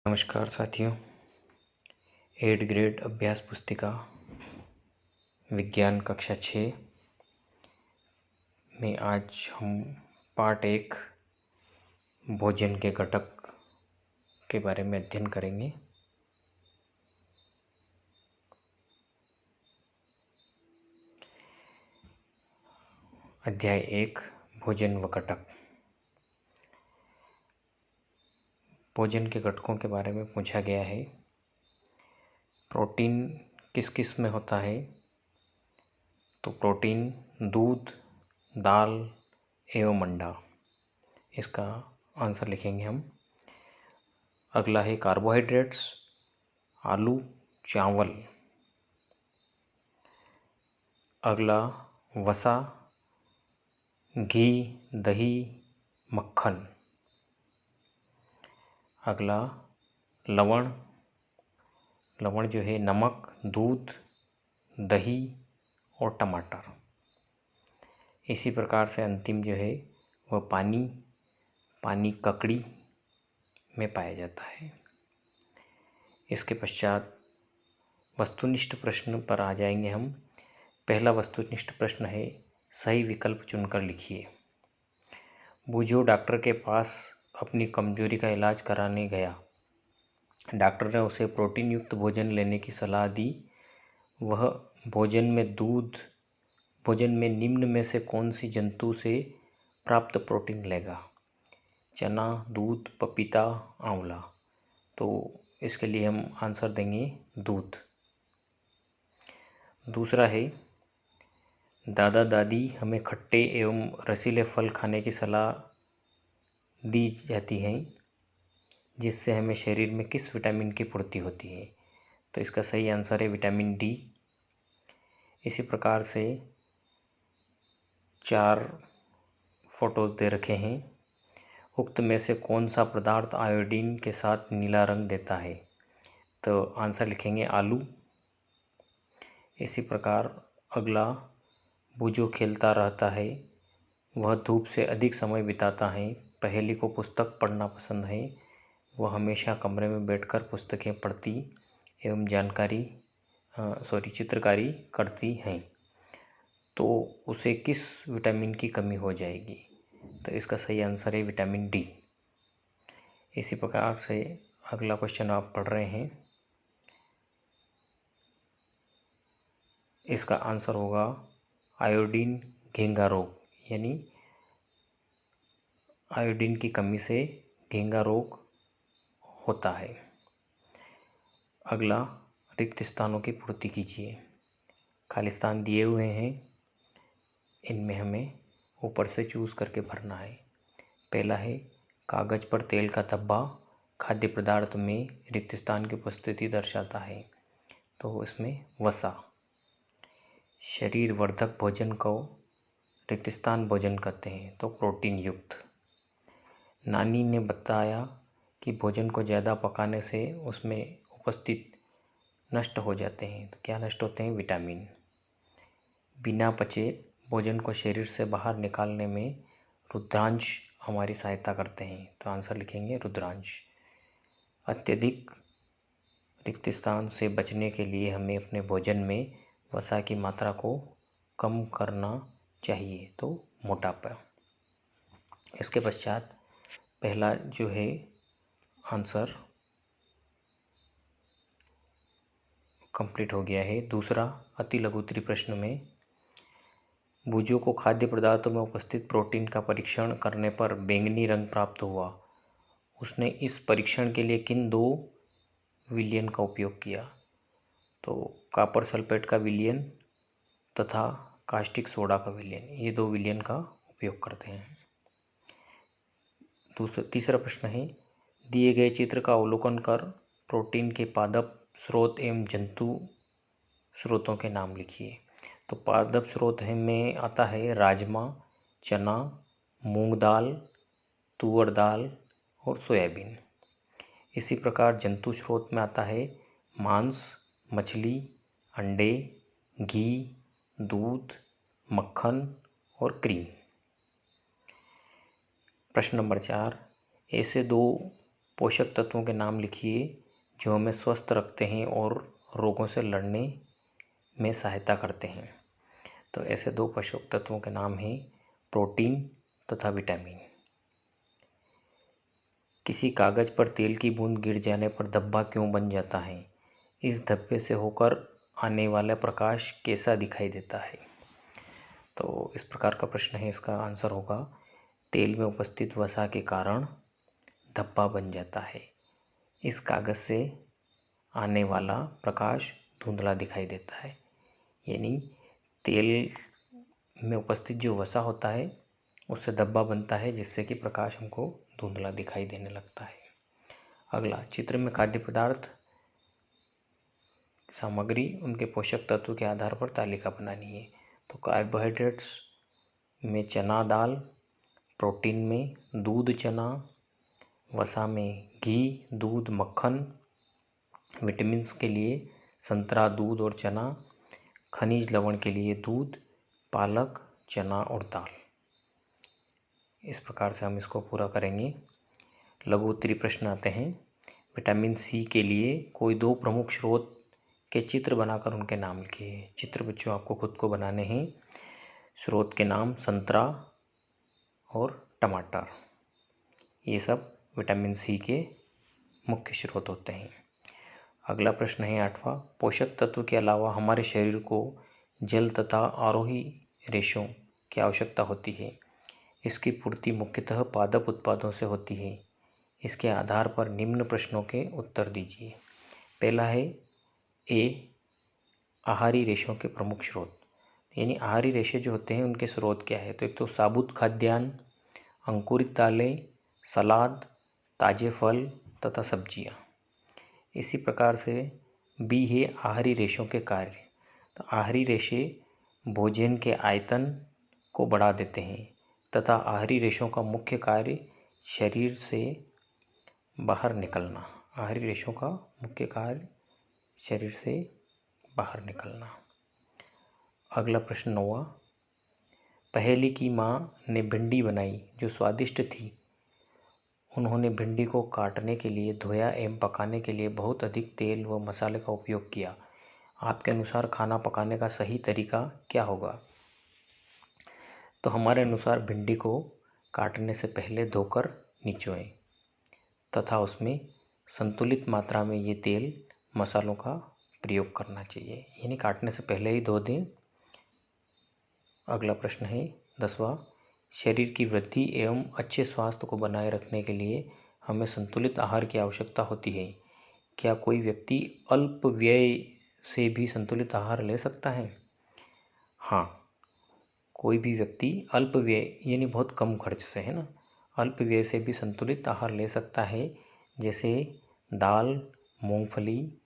नमस्कार साथियों। 8th grade अभ्यास पुस्तिका विज्ञान कक्षा 6 में आज हम पार्ट 1 भोजन के घटक के बारे में अध्ययन करेंगे। अध्याय 1 भोजन व घटक। भोजन के घटकों के बारे में पूछा गया है। प्रोटीन किस किस में होता है? तो प्रोटीन दूध, दाल एवं अंडा। इसका आंसर लिखेंगे हम। अगला है कार्बोहाइड्रेट्स, आलू, चावल। अगला वसा, घी, दही, मक्खन। अगला लवण, लवण जो है नमक, दूध, दही और टमाटर। इसी प्रकार से अंतिम जो है वह पानी, पानी ककड़ी में पाया जाता है। इसके पश्चात वस्तुनिष्ठ प्रश्न पर आ जाएंगे हम। पहला वस्तुनिष्ठ प्रश्न है, सही विकल्प चुनकर लिखिए। बूझो डॉक्टर के पास अपनी कमजोरी का इलाज कराने गया। डॉक्टर ने उसे प्रोटीन युक्त भोजन लेने की सलाह दी। वह भोजन में निम्न में से कौन सी जंतु से प्राप्त प्रोटीन लेगा? चना, दूध, पपीता, आंवला। तो इसके लिए हम आंसर देंगे दूध। दूसरा है, दादा दादी हमें खट्टे एवं रसीले फल खाने की सलाह दी जाती है, जिससे हमें शरीर में किस विटामिन की पूर्ति होती है? तो इसका सही आंसर है विटामिन डी। इसी प्रकार से 4 फोटोज़ दे रखे हैं। उक्त में से कौन सा पदार्थ आयोडीन के साथ नीला रंग देता है? तो आंसर लिखेंगे आलू। इसी प्रकार अगला, बूझो खेलता रहता है, वह धूप से अधिक समय बिताता है, पहेली को पुस्तक पढ़ना पसंद है, वह हमेशा कमरे में बैठकर पुस्तकें पढ़ती एवं चित्रकारी करती हैं, तो उसे किस विटामिन की कमी हो जाएगी? तो इसका सही आंसर है विटामिन डी। इसी प्रकार से अगला क्वेश्चन आप पढ़ रहे हैं, इसका आंसर होगा आयोडीन घेंघा रोग, यानी आयोडीन की कमी से घेंघा रोग होता है। अगला, रिक्त स्थानों की पूर्ति कीजिए। खाली स्थान दिए हुए हैं, इनमें हमें ऊपर से चूज करके भरना है। पहला है, कागज पर तेल का धब्बा खाद्य पदार्थ में रिक्त स्थान की उपस्थिति दर्शाता है, तो इसमें वसा। शरीर वर्धक भोजन को रिक्त स्थान भोजन कहते हैं, तो प्रोटीन युक्त। नानी ने बताया कि भोजन को ज़्यादा पकाने से उसमें उपस्थित नष्ट हो जाते हैं, तो क्या नष्ट होते हैं? विटामिन। बिना पचे भोजन को शरीर से बाहर निकालने में रुद्रांश हमारी सहायता करते हैं, तो आंसर लिखेंगे रुद्रांश। अत्यधिक रिक्त स्थान से बचने के लिए हमें अपने भोजन में वसा की मात्रा को कम करना चाहिए, तो मोटापा। इसके पश्चात पहला जो है आंसर कंप्लीट हो गया है। दूसरा, अति लघु उत्तरीय प्रश्न में बूझो को खाद्य पदार्थों में उपस्थित प्रोटीन का परीक्षण करने पर बैंगनी रंग प्राप्त हुआ। उसने इस परीक्षण के लिए किन 2 विलयन का उपयोग किया? तो कॉपर सल्फेट का विलयन तथा कास्टिक सोडा का विलयन, ये 2 विलयन का उपयोग करते हैं। तीसरा प्रश्न है, दिए गए चित्र का अवलोकन कर प्रोटीन के पादप स्रोत एवं जंतु स्रोतों के नाम लिखिए। तो पादप स्रोत में आता है राजमा, चना, मूंग दाल, तुअर दाल और सोयाबीन। इसी प्रकार जंतु स्रोत में आता है मांस, मछली, अंडे, घी, दूध, मक्खन और क्रीम। प्रश्न नंबर 4, ऐसे 2 पोषक तत्वों के नाम लिखिए जो हमें स्वस्थ रखते हैं और रोगों से लड़ने में सहायता करते हैं। तो ऐसे 2 पोषक तत्वों के नाम हैं प्रोटीन तथा विटामिन। किसी कागज़ पर तेल की बूंद गिर जाने पर धब्बा क्यों बन जाता है? इस धब्बे से होकर आने वाला प्रकाश कैसा दिखाई देता है? तो इस प्रकार का प्रश्न है, इसका आंसर होगा तेल में उपस्थित वसा के कारण धब्बा बन जाता है। इस कागज़ से आने वाला प्रकाश धुंधला दिखाई देता है। यानी तेल में उपस्थित जो वसा होता है उससे धब्बा बनता है, जिससे कि प्रकाश हमको धुंधला दिखाई देने लगता है। अगला, चित्र में खाद्य पदार्थ सामग्री उनके पोषक तत्व के आधार पर तालिका बनानी है। तो कार्बोहाइड्रेट्स में चना दाल, प्रोटीन में दूध चना, वसा में घी दूध मक्खन, विटामिन्स के लिए संतरा दूध और चना, खनिज लवण के लिए दूध पालक चना और दाल। इस प्रकार से हम इसको पूरा करेंगे। लघु उत्तरी प्रश्न आते हैं। विटामिन सी के लिए कोई 2 प्रमुख स्रोत के चित्र बनाकर उनके नाम लिखिए। चित्र बच्चों आपको खुद को बनाने हैं। स्रोत के नाम संतरा और टमाटर, ये सब विटामिन सी के मुख्य स्रोत होते हैं। अगला प्रश्न है 8वां। पोषक तत्व के अलावा हमारे शरीर को जल तथा आरोही रेशों की आवश्यकता होती है। इसकी पूर्ति मुख्यतः पादप उत्पादों से होती है। इसके आधार पर निम्न प्रश्नों के उत्तर दीजिए। पहला है ए, आहारी रेशों के प्रमुख स्रोत। यानी आहारी रेशे जो होते हैं उनके स्रोत क्या है? तो एक तो साबुत खाद्यान्न, अंकुरित दालें, सलाद, ताजे फल तथा सब्जियां। इसी प्रकार से बी है आहारी रेशों के कार्य। तो आहारी रेशे भोजन के आयतन को बढ़ा देते हैं तथा आहारी रेशों का मुख्य कार्य शरीर से बाहर निकलना। आहारी रेशों का मुख्य कार्य शरीर से बाहर निकलना। अगला प्रश्न 9वां। पहेली की माँ ने भिंडी बनाई जो स्वादिष्ट थी। उन्होंने भिंडी को काटने के लिए, धोया एवं पकाने के लिए बहुत अधिक तेल व मसाले का उपयोग किया। आपके अनुसार खाना पकाने का सही तरीका क्या होगा? तो हमारे अनुसार भिंडी को काटने से पहले धोकर निचोएं तथा उसमें संतुलित मात्रा में ये तेल मसालों का प्रयोग करना चाहिए। यानी काटने से पहले ही धो दें। अगला प्रश्न है 10वां। शरीर की वृद्धि एवं अच्छे स्वास्थ्य को बनाए रखने के लिए हमें संतुलित आहार की आवश्यकता होती है। क्या कोई व्यक्ति अल्प व्यय से भी संतुलित आहार ले सकता है? हाँ, कोई भी व्यक्ति अल्प व्यय यानी बहुत कम खर्च से, है ना, अल्प व्यय से भी संतुलित आहार ले सकता है। जैसे दाल, मूंगफली,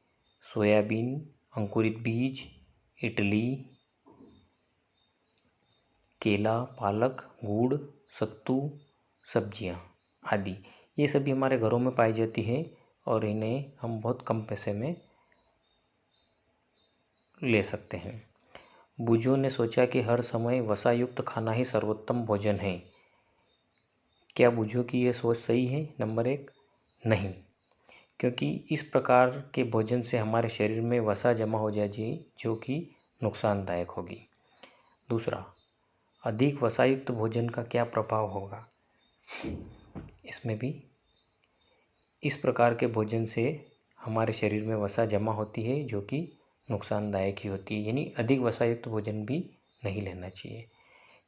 सोयाबीन, अंकुरित बीज, इडली, केला, पालक, गुड़, सत्तू, सब्जियां आदि। ये सभी हमारे घरों में पाई जाती है और इन्हें हम बहुत कम पैसे में ले सकते हैं। बुजुओं ने सोचा कि हर समय वसा युक्त खाना ही सर्वोत्तम भोजन है। क्या बुजुओं की यह सोच सही है? नंबर 1, नहीं, क्योंकि इस प्रकार के भोजन से हमारे शरीर में वसा जमा हो जाएगी जो कि नुकसानदायक होगी। दूसरा, अधिक वसायुक्त भोजन का क्या प्रभाव होगा? इसमें भी इस प्रकार के भोजन से हमारे शरीर में वसा जमा होती है जो कि नुकसानदायक ही होती है। यानी अधिक वसायुक्त भोजन भी नहीं लेना चाहिए।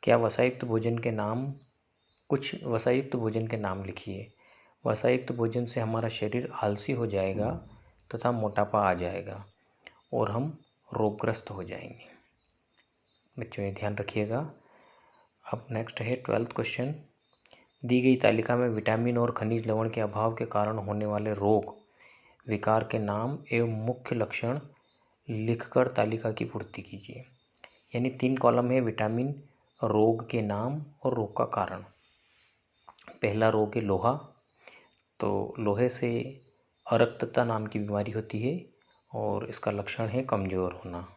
क्या वसायुक्त भोजन के नाम, कुछ वसायुक्त भोजन के नाम लिखिए। वसायुक्त भोजन से हमारा शरीर आलसी हो जाएगा तथा मोटापा आ जाएगा और हम रोगग्रस्त हो जाएंगे। बच्चों ये ध्यान रखिएगा। अब नेक्स्ट है 12th क्वेश्चन। दी गई तालिका में विटामिन और खनिज लवण के अभाव के कारण होने वाले रोग विकार के नाम एवं मुख्य लक्षण लिखकर तालिका की पूर्ति कीजिए। यानी 3 कॉलम है, विटामिन, रोग के नाम और रोग का कारण। पहला रोग है लोहा। तो लोहे से अरक्तता नाम की बीमारी होती है और इसका लक्षण है कमज़ोर होना।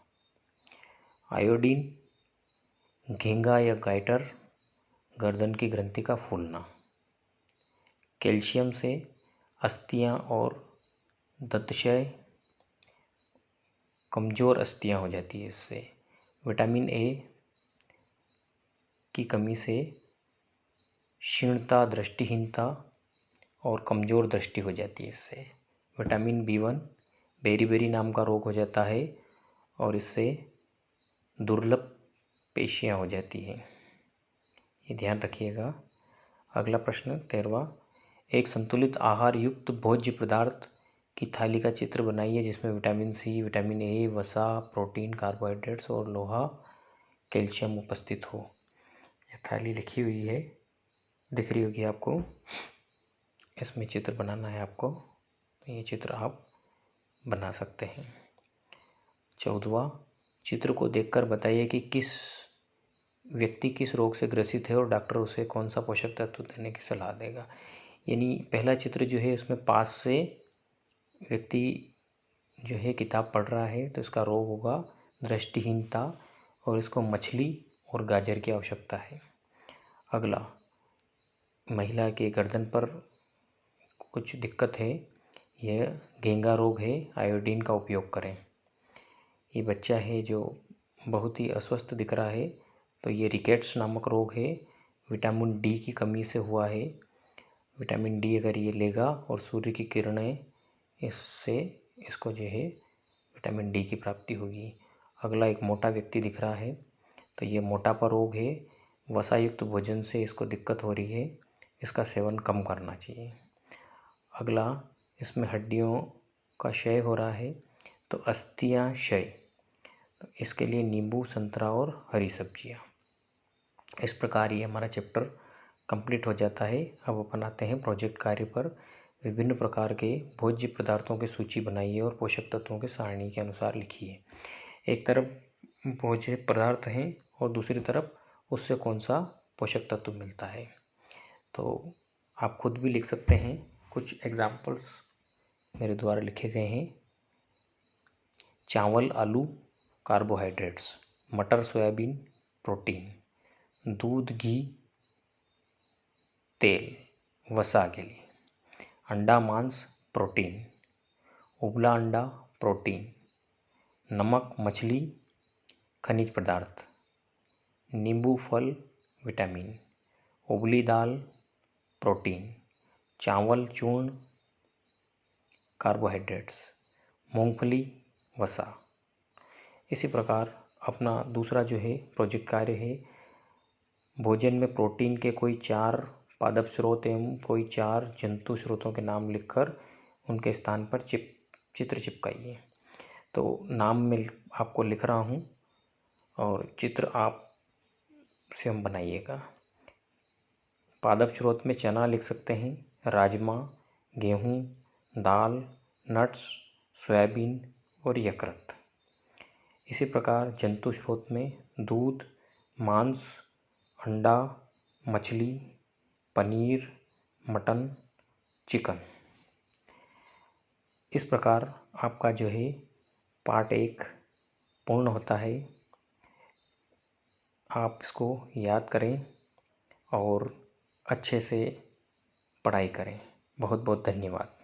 आयोडीन, घींगा या गाइटर, गर्दन की ग्रंथि का फूलना। कैल्शियम से अस्थियां और दंतक्षय, कमज़ोर अस्थियां हो जाती है इससे। विटामिन ए की कमी से क्षीणता, दृष्टिहीनता और कमज़ोर दृष्टि हो जाती है इससे। विटामिन B1 बेरी नाम का रोग हो जाता है और इससे दुर्लभ पेशियां हो जाती हैं, ये ध्यान रखिएगा। अगला प्रश्न 13वां, एक संतुलित आहार युक्त भोज्य पदार्थ की थाली का चित्र बनाइए जिसमें विटामिन सी, विटामिन ए, वसा, प्रोटीन, कार्बोहाइड्रेट्स और लोहा, कैल्शियम उपस्थित हो। यह थाली लिखी हुई है, दिख रही होगी आपको। इसमें चित्र बनाना है आपको, तो ये चित्र आप बना सकते हैं। 14वां, चित्र को देखकर बताइए कि किस व्यक्ति किस रोग से ग्रसित है और डॉक्टर उसे कौन सा पोषक तत्व देने की सलाह देगा। यानी पहला चित्र जो है उसमें पास से व्यक्ति जो है किताब पढ़ रहा है, तो इसका रोग होगा दृष्टिहीनता और इसको मछली और गाजर की आवश्यकता है। अगला, महिला के गर्दन पर कुछ दिक्कत है, यह घेंगा रोग है, आयोडीन का उपयोग करें। ये बच्चा है जो बहुत ही अस्वस्थ दिख रहा है, तो ये रिकेट्स नामक रोग है, विटामिन डी की कमी से हुआ है। विटामिन डी अगर ये लेगा और सूर्य की किरणें, इससे इसको जो है विटामिन डी की प्राप्ति होगी। अगला, एक मोटा व्यक्ति दिख रहा है, तो ये मोटापा रोग है, वसायुक्त भोजन से इसको दिक्कत हो रही है, इसका सेवन कम करना चाहिए। अगला, इसमें हड्डियों का क्षय हो रहा है, तो अस्थियां क्षय, तो इसके लिए नींबू, संतरा और हरी सब्जियां। इस प्रकार ये हमारा चैप्टर कंप्लीट हो जाता है। अब अपन आते हैं प्रोजेक्ट कार्य पर। विभिन्न प्रकार के भोज्य पदार्थों की सूची बनाइए और पोषक तत्वों के सारणी के अनुसार लिखिए। एक तरफ भोज्य पदार्थ हैं और दूसरी तरफ उससे कौन सा पोषक तत्व मिलता है, तो आप खुद भी लिख सकते हैं। कुछ एग्जाम्पल्स मेरे द्वारा लिखे गए हैं। चावल, आलू कार्बोहाइड्रेट्स, मटर, सोयाबीन प्रोटीन, दूध, घी, तेल वसा के लिए, अंडा, मांस प्रोटीन, उबला अंडा प्रोटीन, नमक, मछली खनिज पदार्थ, नींबू फल विटामिन, उबली दाल प्रोटीन, चावल चूर्ण कार्बोहाइड्रेट्स, मूंगफली वसा। इसी प्रकार अपना दूसरा जो है प्रोजेक्ट कार्य है, भोजन में प्रोटीन के कोई 4 पादप स्रोत एवं कोई 4 जंतु स्रोतों के नाम लिखकर उनके स्थान पर चित्र चिपकाइए। तो नाम में आपको लिख रहा हूँ और चित्र आप स्वयं बनाइएगा। पादप स्रोत में चना लिख सकते हैं, राजमा, गेहूँ, दाल, नट्स, सोयाबीन और यकृत। इसी प्रकार जंतु स्रोत में दूध, मांस, अंडा, मछली, पनीर, मटन, चिकन। इस प्रकार आपका जो है पार्ट 1 पूर्ण होता है। आप इसको याद करें और अच्छे से पढ़ाई करें। बहुत बहुत धन्यवाद।